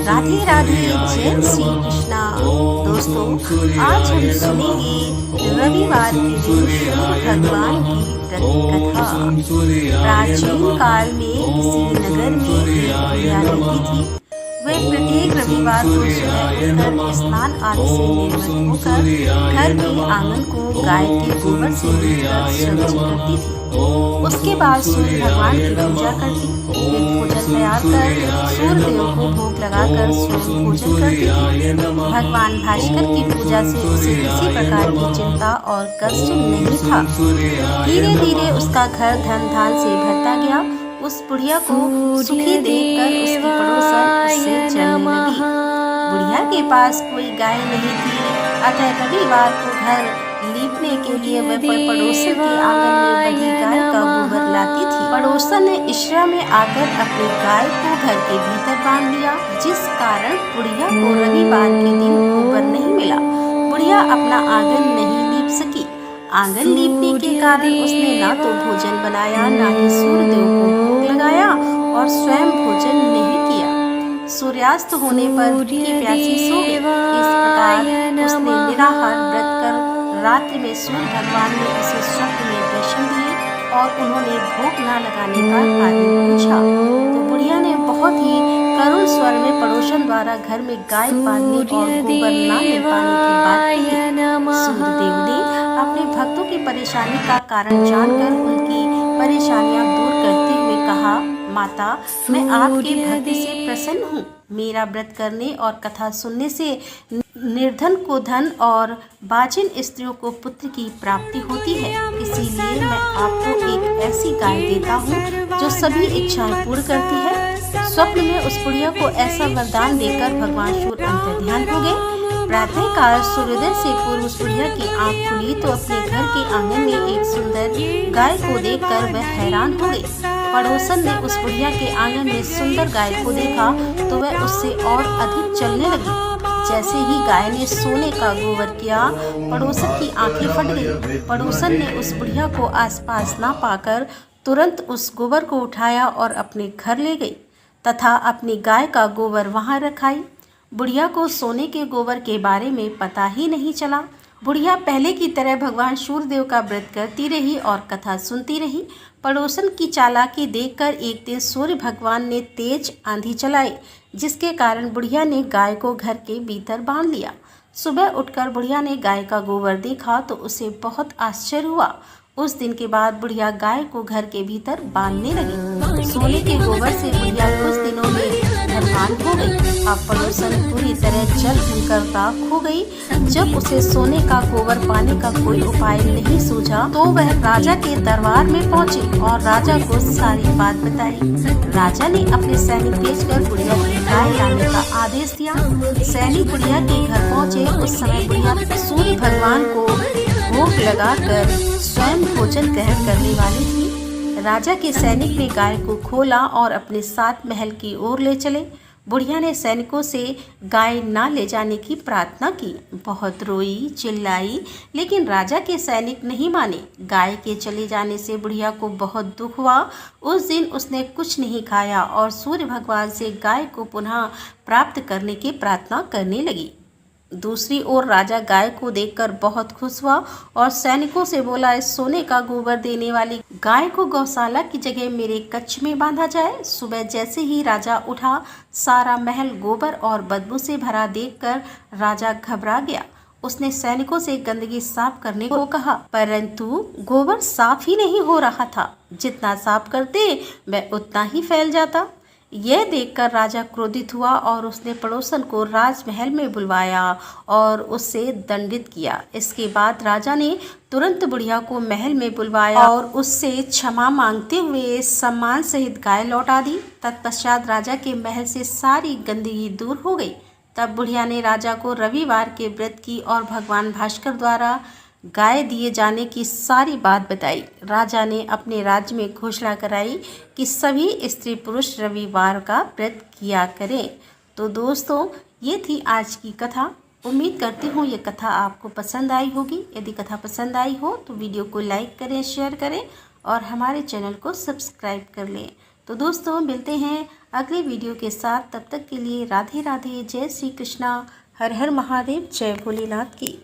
राधे राधे, जय श्री कृष्णा। दोस्तों, आज हम सुनेंगे रविवार के दिन सूर्य भगवान की व्रत कथा। प्राचीन काल में किसी नगर में एक बुढ़िया रहती थी। वह प्रत्येक रविवार को सुबह उठकर स्नान आदि से निर्मित होकर घर के आंगन को गाय के गोबर से लीपकर स्वच्छ करती थी। उसके बाद सूर्य भगवान की पूजा करती। फिर भोजन तैयार कर सूर्य देव को भोग लगाकर स्वयं भोजन करती थी। भगवान भास्कर की पूजा से उसे किसी प्रकार की चिंता और कष्ट नहीं था। धीरे धीरे उसका घर धन धान से भरता गया। उस बुढ़िया को सुखी देखकर उसकी पड़ोसन उससे चलने लगी। बुढ़िया के पास कोई गाय नहीं थी, अतः रविवार को घर लीपने के लिए वह पड़ोसन के आंगन में बंधी गाय का गोबर लाती थी। पड़ोसन ने इशरा में आकर अपनी गाय को घर के भीतर बांध लिया, जिस कारण बुढ़िया को रविवार के दिन गोबर नहीं मिला। बुढ़िया अपना आंगन नहीं लीप सकी। आंगन लीपने के कारण उसने ना तो भोजन बनाया, ना ही सूर्य देव को भोग लगाया और स्वयं भोजन नहीं किया। सूर्यास्त होने पर भूखी प्यासी सो गई। इस प्रकार उसने निराहार व्रत कर रात्रि में सूर्य भगवान ने उसे स्वप्न में दर्शन दिए और उन्होंने भोग न लगाने का कारण पूछा। तो बुढ़िया ने बहुत ही करुण स्वर में पड़ोसन द्वारा घर में गाय पालने और गोबर न मिल पाने की बात कही। सूर्यदेव ने अपने भक्तों की परेशानी का कारण जानकर उनकी परेशानियां दूर करते हुए कहा, माता, मैं आपके भक्ति से प्रसन्न हूँ। मेरा व्रत करने और कथा सुनने से निर्धन को धन और बाजिन स्त्रियों को पुत्र की प्राप्ति होती है। इसीलिए मैं आपको एक ऐसी गाय देता हूँ जो सभी इच्छाएं पूर्ण करती है। स्वप्न में उस बुढ़िया को ऐसा वरदान देकर भगवान सूर्य अंतर्ध्यान हो गए। प्रातः काल सूर्योदय से पूर्व उस बुढ़िया की आंख खुली तो अपने घर के आंगन में एक सुंदर गाय को देखकर वह हैरान हो गई। पड़ोसन ने उस बुढ़िया के आंगन में सुंदर गाय को देखा तो वह उससे और अधिक चलने लगी। जैसे ही गाय ने सोने का गोबर किया, पड़ोसन की आंखें फट गई। पड़ोसन ने उस बुढ़िया को आसपास ना पाकर तुरंत उस गोबर को उठाया और अपने घर ले गई तथा अपनी गाय का गोबर वहां रखाई। बुढ़िया को सोने के गोबर के बारे में पता ही नहीं चला। बुढ़िया पहले की तरह भगवान सूर्यदेव का व्रत करती रही और कथा सुनती रही। पड़ोसन की चालाकी देखकर एक दिन सूर्य भगवान ने तेज आंधी चलाई, जिसके कारण बुढ़िया ने गाय को घर के भीतर बांध लिया। सुबह उठकर बुढ़िया ने गाय का गोबर देखा तो उसे बहुत आश्चर्य हुआ। उस दिन के बाद बुढ़िया गाय को घर के भीतर बांधने लगी। सोने के गोबर से बुढ़िया कुछ दिनों में धनवान हो गई। अब पड़ोसन पूरी तरह जल करता खो गई। जब उसे सोने का गोबर पाने का कोई उपाय नहीं सूझा तो वह राजा के दरबार में पहुंची और राजा को सारी बात बताई। राजा ने अपने सैनिक भेजकर बुढ़िया की गाय लाने का आदेश दिया। सैनिक बुढ़िया के घर पहुंचे। उस समय बुढ़िया सूर्य भगवान को भोग लगाकर स्वयं भोजन ग्रहण करने वाली थी। राजा के सैनिक ने गाय को खोला और अपने साथ महल की ओर ले चले। बुढ़िया ने सैनिकों से गाय ना ले जाने की प्रार्थना की। बहुत रोई, चिल्लाई, लेकिन राजा के सैनिक नहीं माने। गाय के चले जाने से बुढ़िया को बहुत दुख हुआ। उस दिन उसने कुछ नहीं खाया और सूर्य भगवान से गाय को पुनः प्राप्त करने की प्रार्थना करने लगी। दूसरी ओर राजा गाय को देखकर बहुत खुश हुआ और सैनिकों से बोला, इस सोने का गोबर देने वाली गाय को गौशाला की जगह मेरे कक्ष में बांधा जाए। सुबह जैसे ही राजा उठा, सारा महल गोबर और बदबू से भरा देखकर राजा घबरा गया। उसने सैनिकों से गंदगी साफ करने को कहा, परंतु गोबर साफ ही नहीं हो रहा था। जितना साफ करते वह उतना ही फैल जाता। यह देखकर राजा क्रोधित हुआ और उसने पड़ोसन को राजमहल में बुलवाया और उससे दंडित किया। इसके बाद राजा ने तुरंत बुढ़िया को महल में बुलवाया और उससे क्षमा मांगते हुए सम्मान सहित गाय लौटा दी। तत्पश्चात राजा के महल से सारी गंदगी दूर हो गई। तब बुढ़िया ने राजा को रविवार के व्रत की और भगवान भास्कर द्वारा गाय दिए जाने की सारी बात बताई। राजा ने अपने राज्य में घोषणा कराई कि सभी स्त्री पुरुष रविवार का व्रत किया करें। तो दोस्तों, ये थी आज की कथा। उम्मीद करती हूँ ये कथा आपको पसंद आई होगी। यदि कथा पसंद आई हो तो वीडियो को लाइक करें, शेयर करें और हमारे चैनल को सब्सक्राइब कर लें। तो दोस्तों, मिलते हैं अगले वीडियो के साथ। तब तक के लिए राधे राधे, जय श्री कृष्णा, हर हर महादेव, जय भोलेनाथ की।